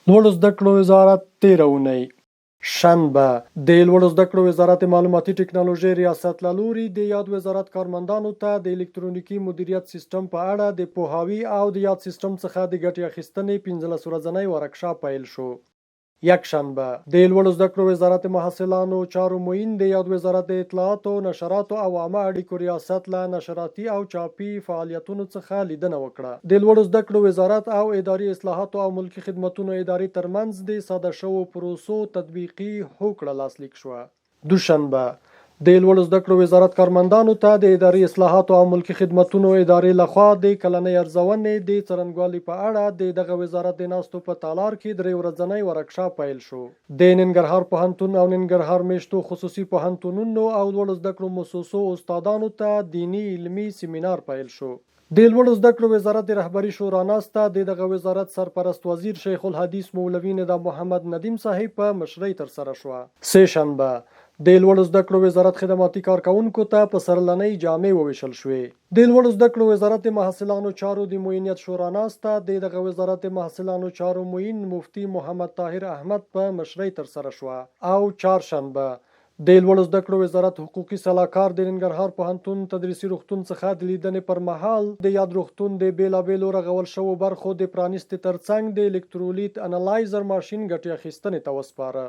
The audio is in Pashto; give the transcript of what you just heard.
لوړو زده کړو وزارت تېره اونۍ شنبه د لوړو زده کړو وزارت معلوماتي ټکنالوژۍ ریاست له لوري د یاد وزارت کارمندانو ته د الکترونیکي مدیریت سیستم په اړه د پوهاوي او د یاد سیستم څخه د ګټې اخیستنې 15 ورځنی ورکشاپ پیل شو. یکشنبه د لوړو زده کړو وزارت محصلانو چارو معین د یاد وزارت د اطلاعاتو، نشراتو او عامه اړیکو ریاست له نشراتي او چاپي فعالیتونو څخه لیدنه وکړه. د لوړو زده کړو وزارت او اداري اصلاحاتو او ملکي خدمتونو ادارې ترمنځ د ساده شوو پروسو تطبیقي هوکړه لاسلیک شوه. دوشنبه د لوړو زده کړو وزارت کارمندانو ته د اداري اصلاحاتو او ملکي خدمتونو ادارې لخوا د کلنۍ ارزونې د څرنګوالي په اړه د دغه وزارت د ناستو په تالار کې 3 ورځنی ورکشاپ پیل شو. د ننګرهار پوهنتون او ننګرهار میشتو خصوصي پوهنتونونو او لوړو زده کړو مؤسسو استادانو ته دینی علمي سیمینار پیل شو. د لوړو زده کړو وزارت د رهبري شورا ناسته د دغه وزارت سرپرست وزیر شیخ الحدیث مولوي ندا محمد ندیم صاحب په مشرۍ ترسره شوه. سه شنبه د لوړو زده کړو وزارت خدماتي کارکونکو ته په سرلنۍ جامې وویشل شوې. د لوړو زده کړو وزارت د محصلانو چارو د معینیت شورا ناسته د دغه وزارت د محصلانو چارو معین مفتي محمد طاهر احمد په مشرۍ ترسره شوه. او چهارشنبه د لوړو زده کړو وزارت حقوقي سلاکار د ننګرهار پوهنتون تدریسي روغتون څخه د لیدنې پر مهال د یاد روغتون د بیلابیلو رغول شوو برخو د پرانیستې ترڅنګ د الکترولیت انالایزر ماشین ګټې اخیستنې ته وسپاره.